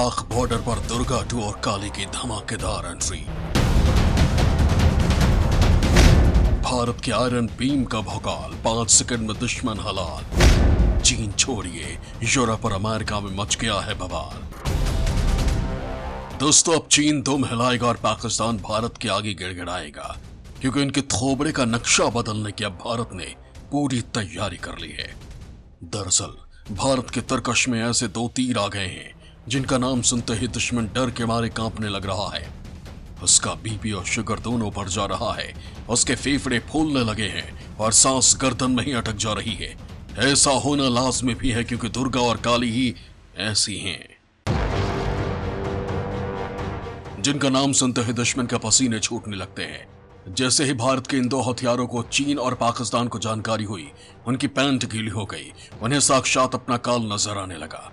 पाक बॉर्डर पर दुर्गा 2 और काली की धमाकेदार एंट्री। भारत के आयरन बीम का भौकाल, 5 सेकंड में दुश्मन हलाल। चीन छोड़िए, यूरोप और अमेरिका में मच गया है बवाल। दोस्तों, अब चीन दुम हिलाएगा और पाकिस्तान भारत के आगे गिड़गिड़ाएगा, क्योंकि इनके थोबड़े का नक्शा बदलने की अब भारत ने पूरी तैयारी कर ली है। दरअसल भारत के तरकश में ऐसे 2 तीर आ गए हैं जिनका नाम सुनते ही दुश्मन डर के मारे कांपने लग रहा है। उसका बीपी और शुगर दोनों बढ़ जा रहा है, उसके फेफड़े फूलने लगे हैं और सांस गर्दन में ही अटक जा रही है। ऐसा होना लाजमी भी है, क्योंकि दुर्गा और काली ही ऐसी हैं जिनका नाम सुनते ही दुश्मन के पसीने छूटने लगते हैं। जैसे ही भारत के इन 2 हथियारों को चीन और पाकिस्तान को जानकारी हुई, उनकी पैंट गीली हो गई। उन्हें साक्षात अपना काल नजर आने लगा।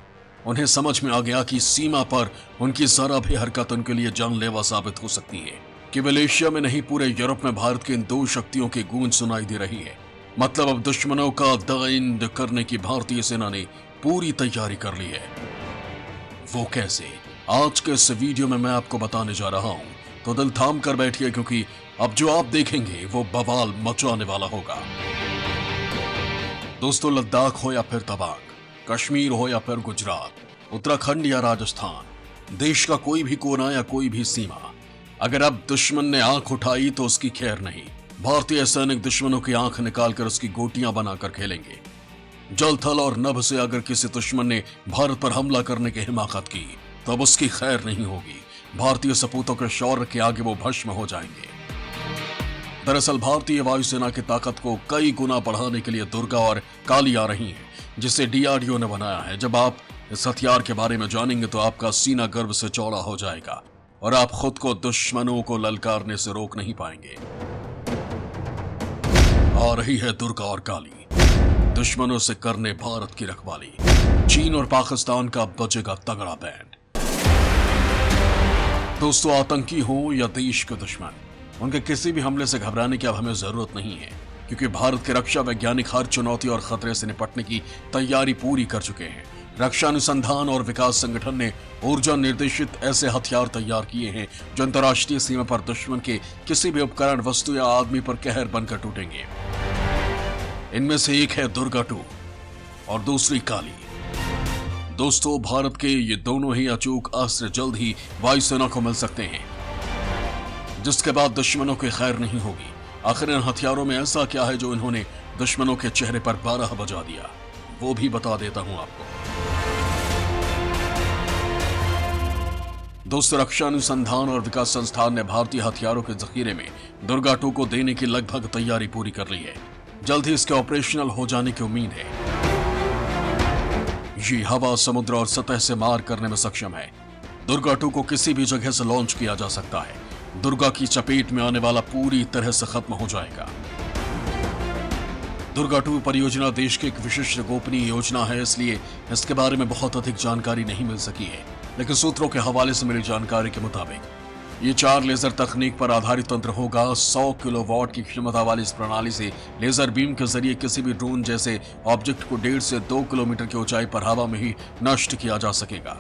उन्हें समझ में आ गया कि सीमा पर उनकी जरा भी हरकत उनके लिए जानलेवा साबित हो सकती है। केवल एशिया में नहीं, पूरे यूरोप में भारत की इन 2 शक्तियों की गूंज सुनाई दे रही है। मतलब अब दुश्मनों का दाइंद करने की भारतीय सेना ने पूरी तैयारी कर ली है। वो कैसे, आज के इस वीडियो में मैं आपको बताने जा रहा हूं, तो दिल थाम कर बैठिए, क्योंकि अब जो आप देखेंगे वो बवाल मचाने वाला होगा। दोस्तों, लद्दाख हो या फिर तबाक, कश्मीर हो या फिर गुजरात, उत्तराखंड या राजस्थान, देश का कोई भी कोना या कोई भी सीमा, अगर अब दुश्मन ने आंख उठाई तो उसकी खैर नहीं। भारतीय सैनिक दुश्मनों की आंख निकालकर उसकी गोटियां बनाकर खेलेंगे। जल, थल और नभ से अगर किसी दुश्मन ने भारत पर हमला करने की हिमाकत की तो अब उसकी खैर नहीं होगी। भारतीय सपूतों के शौर्य के आगे वो भस्म हो जाएंगे। दरअसल भारतीय वायुसेना की ताकत को कई गुना बढ़ाने के लिए दुर्गा और काली आ रही हैं, जिसे डीआरडीओ ने बनाया है। जब आप इस हथियार के बारे में जानेंगे तो आपका सीना गर्व से चौड़ा हो जाएगा और आप खुद को दुश्मनों को ललकारने से रोक नहीं पाएंगे। आ रही है दुर्गा और काली, दुश्मनों से करने भारत की रखवाली। चीन और पाकिस्तान का बजेगा तगड़ा बैंड। दोस्तों, आतंकी हो या देश के दुश्मन, उनके किसी भी हमले से घबराने की अब हमें जरूरत नहीं है, क्योंकि भारत के रक्षा वैज्ञानिक हर चुनौती और खतरे से निपटने की तैयारी पूरी कर चुके हैं। रक्षा अनुसंधान और विकास संगठन ने ऊर्जा निर्देशित ऐसे हथियार तैयार किए हैं जो अंतर्राष्ट्रीय सीमा पर दुश्मन के किसी भी उपकरण, वस्तु या आदमी पर कहर बनकर टूटेंगे। इनमें से एक है दुर्गा 2 और दूसरी काली। दोस्तों, भारत के ये दोनों ही अचूक अस्त्र जल्द ही वायुसेना को मिल सकते हैं, जिसके बाद दुश्मनों की खैर नहीं होगी। आखिर इन हथियारों में ऐसा क्या है जो इन्होंने दुश्मनों के चेहरे पर 12 बजा दिया, वो भी बता देता हूं आपको। दोस्तों, रक्षा अनुसंधान और विकास संस्थान ने भारतीय हथियारों के जखीरे में दुर्गा 2 को देने की लगभग तैयारी पूरी कर ली है। जल्द ही इसके ऑपरेशनल हो जाने की उम्मीद है। ये हवा, समुद्र और सतह से मार करने में सक्षम है। दुर्गा 2 को किसी भी जगह से लॉन्च किया जा सकता है। दुर्गा की चपेट में आने वाला पूरी तरह से खत्म हो जाएगा। दुर्गा 2 परियोजना देश की एक विशिष्ट गोपनीय योजना है, इसलिए इसके बारे में बहुत अधिक जानकारी नहीं मिल सकी है। लेकिन सूत्रों के हवाले से मिली जानकारी के मुताबिक ये 4 लेजर तकनीक पर आधारित तंत्र होगा। 100 किलोवाट की क्षमता वाली इस प्रणाली से लेजर बीम के जरिए किसी भी ड्रोन जैसे ऑब्जेक्ट को 1.5 से 2 किलोमीटर की ऊंचाई पर हवा में ही नष्ट किया जा सकेगा।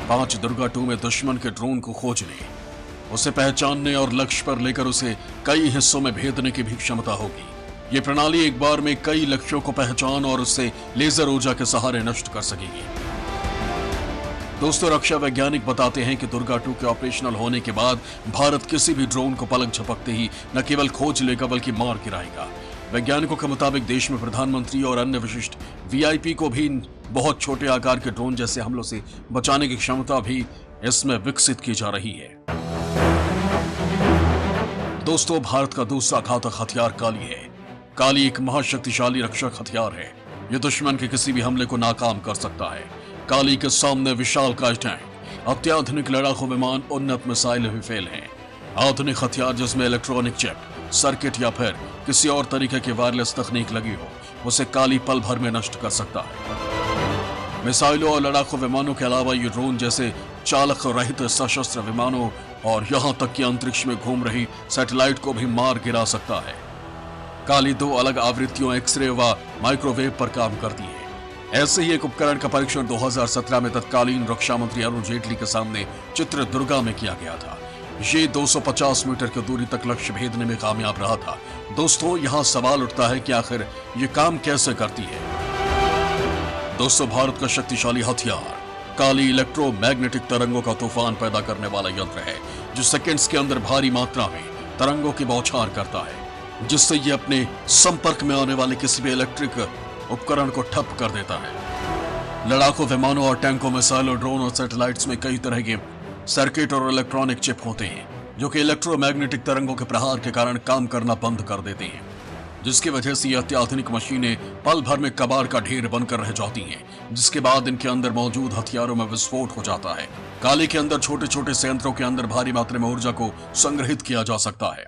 5 दुर्गा 2 में दुश्मन के ड्रोन को खोजने, उसे पहचानने और लक्ष्य पर लेकर उसे कई हिस्सों में भेदने की भी क्षमता होगी। ये प्रणाली एक बार में कई लक्ष्यों को पहचान और उससे लेजर ऊर्जा के सहारे नष्ट कर सकेगी। दोस्तों, रक्षा वैज्ञानिक बताते हैं कि दुर्गा 2 के ऑपरेशनल होने के बाद भारत किसी भी ड्रोन को पलक झपकते ही न केवल खोज लेगा बल्कि मार गिराएगा। वैज्ञानिकों के मुताबिक देश में प्रधानमंत्री और अन्य विशिष्ट वीआईपी को भी बहुत छोटे आकार के ड्रोन जैसे हमलों से बचाने की क्षमता भी इसमें विकसित की जा रही है। दोस्तों, भारत का दूसरा घातक हथियार काली है। काली एक महाशक्तिशाली रक्षक हथियार है। यह दुश्मन के किसी भी हमले को नाकाम कर सकता है। काली के सामने विशालकाय टैंक, अत्याधुनिक लड़ाकू विमान, उन्नत मिसाइल भी फेल हैं। आधुनिक हथियार जिसमें इलेक्ट्रॉनिक चिप, सर्किट या फिर किसी और तरीके की वायरलेस तकनीक लगी हो, उसे काली पल भर में नष्ट कर सकता है। मिसाइलों और लड़ाकू विमानों के अलावा ये ड्रोन जैसे चालक रहित सशस्त्र विमानों और यहां तक कि अंतरिक्ष में घूम रही सैटेलाइट को भी मार गिरा सकता है। काली 2 अलग आवृत्तियों, एक्सरे व माइक्रोवेव पर काम करती है। ऐसे ही एक उपकरण का परीक्षण 2017 में तत्कालीन रक्षा मंत्री अरुण जेटली के सामने चित्रदुर्गा में किया गया था। ये 250 मीटर की दूरी तक लक्ष्य भेदने में कामयाब रहा था। दोस्तों, यहाँ सवाल उठता है कि आखिर ये काम कैसे करती है। दोस्तों, भारत का शक्तिशाली हथियार काली इलेक्ट्रोमैग्नेटिक तरंगों का तूफान पैदा करने वाला यंत्र है, जो सेकंड्स के अंदर भारी मात्रा में तरंगों की बौछार करता है, जिससे ये अपने संपर्क में आने वाले किसी भी इलेक्ट्रिक उपकरण को ठप कर देता है। लड़ाकू विमानों और टैंकों, मिसाइलों, ड्रोन और सैटेलाइट्स में कई तरह के सर्किट और इलेक्ट्रॉनिक चिप होते हैं, जो कि इलेक्ट्रोमैग्नेटिक तरंगों के प्रहार के कारण काम करना बंद कर देते हैं, जिसकी वजह से ये अत्याधुनिक मशीनें पल भर में कबाड़ का ढेर बनकर रह जाती हैं, जिसके बाद इनके अंदर मौजूद हथियारों में विस्फोट हो जाता है। काली के अंदर छोटे छोटे संयंत्रों के अंदर भारी मात्रा में ऊर्जा को संग्रहित किया जा सकता है,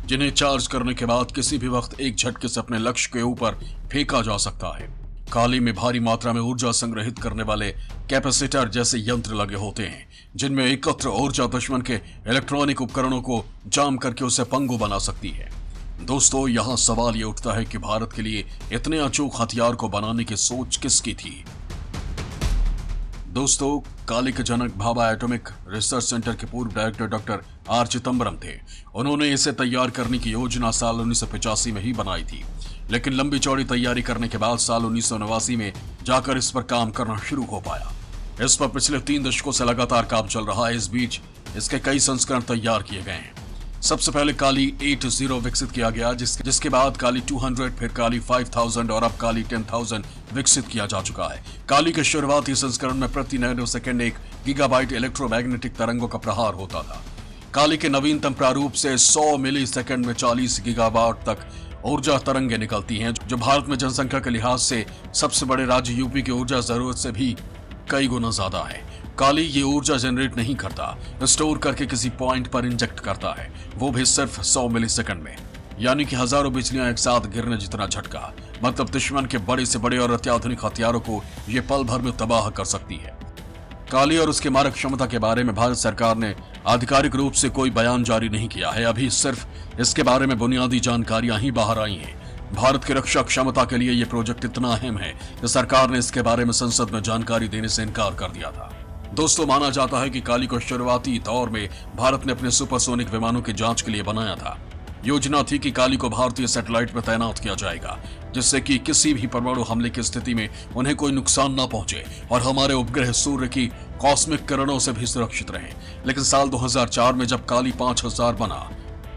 जिन्हें चार्ज करने के बाद किसी भी वक्त एक झटके से अपने लक्ष्य के ऊपर फेंका जा सकता है। काली में भारी मात्रा में ऊर्जा संग्रहित करने वाले कैपेसिटर जैसे यंत्र लगे होते हैं, जिनमें एकत्र ऊर्जा दुश्मन के इलेक्ट्रॉनिक उपकरणों को जाम करके उसे पंगु बना सकती है। दोस्तों, यहाँ सवाल ये उठता है कि भारत के लिए इतने अचूक हथियार को बनाने की सोच किसकी थी। दोस्तों, काली के जनक भाभा एटॉमिक रिसर्च सेंटर के पूर्व डायरेक्टर डॉक्टर आर चिदंबरम थे। उन्होंने इसे तैयार करने की योजना साल 1985 में ही बनाई थी, लेकिन लंबी चौड़ी तैयारी करने के बाद साल 1989 में जाकर इस पर काम करना शुरू हो पाया। इस पर पिछले 3 दशकों से लगातार काम चल रहा है। इस बीच इसके कई संस्करण तैयार किए गए हैं। सबसे पहले काली 80 विकसित किया गया, जिसके बाद काली 200, फिर काली 5000 और अब काली 10,000 विकसित किया जा चुका है। काली के शुरुआती संस्करण में प्रति नैनो सेकेंड 1 गीगाबाइट इलेक्ट्रोमैग्नेटिक तरंगों का प्रहार होता था। काली के नवीनतम प्रारूप से 100 मिली सेकेंड में 40 गीगावाट तक ऊर्जा तरंगें निकलती हैं, जो भारत में जनसंख्या के लिहाज से सबसे बड़े राज्य यूपी की ऊर्जा जरूरत से भी कई गुना ज्यादा है। काली ये ऊर्जा जनरेट नहीं करता, स्टोर करके किसी पॉइंट पर इंजेक्ट करता है, वो भी सिर्फ 100 मिलीसेकंड में, यानी कि हजारों बिजलियां एक साथ गिरने जितना झटका। मतलब दुश्मन के बड़े से बड़े और अत्याधुनिक हथियारों को ये पल भर में तबाह कर सकती है। काली और उसकी मारक क्षमता के बारे में भारत सरकार ने आधिकारिक रूप से कोई बयान जारी नहीं किया है। अभी सिर्फ इसके बारे में बुनियादी जानकारियां ही बाहर आई हैं। भारत की रक्षा क्षमता के लिए यह प्रोजेक्ट इतना अहम है कि सरकार ने इसके बारे में संसद में जानकारी देने से इनकार कर दिया था। दोस्तों, माना जाता है कि काली को शुरुआती दौर में भारत ने अपने सुपरसोनिक विमानों की जांच के लिए बनाया था। योजना थी कि काली को भारतीय सैटेलाइट में तैनात किया जाएगा, जिससे कि किसी भी परमाणु हमले की स्थिति में उन्हें कोई नुकसान न पहुंचे और हमारे उपग्रह सूर्य की कॉस्मिक किरणों से भी सुरक्षित रहें। लेकिन साल 2004 में जब काली 5000 बना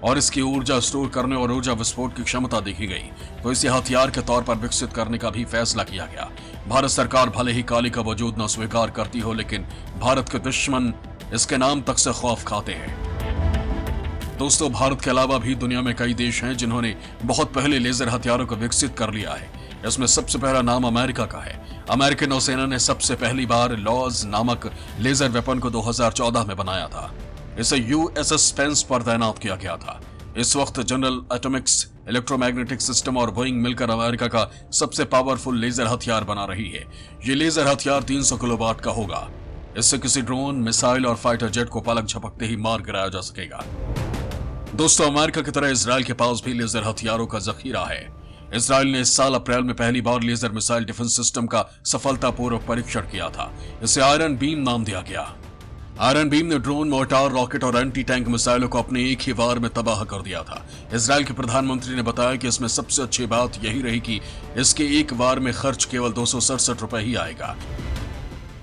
और इसकी ऊर्जा स्टोर करने और ऊर्जा विस्फोट की क्षमता देखी गई, तो इसे हथियार के तौर पर विकसित करने का भी फैसला किया गया। भारत सरकार भले ही काली का वजूद न स्वीकार करती हो, लेकिन भारत के दुश्मन इसके नाम तक से खौफ खाते हैं। दोस्तों, भारत के अलावा भी दुनिया में कई देश हैं जिन्होंने बहुत पहले लेजर हथियारों को विकसित कर लिया है। इसमें सबसे पहला नाम अमेरिका का है। अमेरिकी नौसेना ने सबसे पहली बार लॉज नामक लेजर वेपन को 2014 में बनाया था। इसे यूएसएस पेंस पर तैनात किया गया था। इस वक्त जनरल एटॉमिक्स, इलेक्ट्रोमैग्नेटिक सिस्टम और बोइंग मिलकर अमेरिका का सबसे पावरफुल लेजर हथियार बना रही है। ये लेजर हथियार 300 किलोवाट का होगा। इससे किसी ड्रोन, मिसाइल और फाइटर जेट को पलक झपकते ही मार गिराया जा सकेगा। दोस्तों, अमेरिका की तरह इजराइल के पास भी लेजर हथियारों का जखीरा है। इजराइल ने इस साल अप्रैल में पहली बार लेजर मिसाइल डिफेंस सिस्टम का सफलतापूर्वक परीक्षण किया था। इसे आयरन बीम नाम दिया गया। आयरन बीम ने ड्रोन, मोर्टार, रॉकेट और एंटी टैंक मिसाइलों को अपने एक ही वार में तबाह कर दिया था। इजराइल के प्रधानमंत्री ने बताया कि इसमें सबसे अच्छी बात यही रही कि इसके एक वार में खर्च केवल 267 रुपए ही आएगा।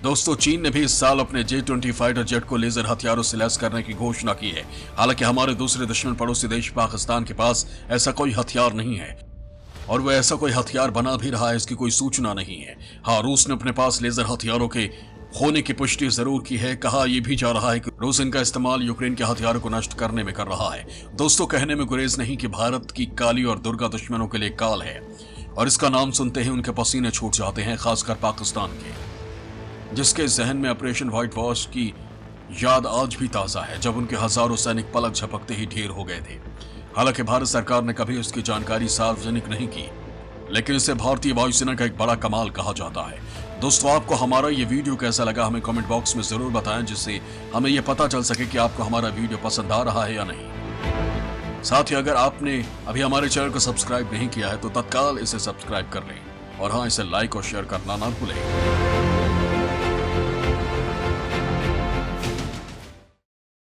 दोस्तों, चीन ने भी इस साल अपने J-20 फाइटर जेट को लेजर हथियारों से लैस करने की घोषणा की है। हालांकि हमारे दूसरे दुश्मन पड़ोसी देश पाकिस्तान के पास ऐसा कोई हथियार नहीं है और वह ऐसा कोई हथियार बना भी रहा है, इसकी कोई सूचना नहीं है। हाँ, रूस ने अपने पास लेजर हथियारों के होने की पुष्टि जरूर की है। कहा यह भी जा रहा है कि रूस इनका इस्तेमाल यूक्रेन के हथियारों को नष्ट करने में कर रहा है। दोस्तों, कहने में गुरेज नहीं कि भारत की काली और दुर्गा दुश्मनों के लिए काल है और इसका नाम सुनते ही उनके पसीने छूट जाते हैं, खासकर पाकिस्तान के, जिसके जहन में ऑपरेशन व्हाइट वॉश की याद आज भी ताजा है, जब उनके हजारों सैनिक पलक झपकते ही ढेर हो गए थे। हालांकि भारत सरकार ने कभी उसकी जानकारी सार्वजनिक नहीं की, लेकिन इसे भारतीय वायुसेना का एक बड़ा कमाल कहा जाता है। दोस्तों, आपको हमारा ये वीडियो कैसा लगा हमें कमेंट बॉक्स में जरूर बताएं, जिससे हमें यह पता चल सके कि आपको हमारा वीडियो पसंद आ रहा है या नहीं। साथ ही अगर आपने अभी हमारे चैनल को सब्सक्राइब नहीं किया है तो तत्काल इसे सब्सक्राइब कर लें और हाँ, इसे लाइक और शेयर करना ना भूलें।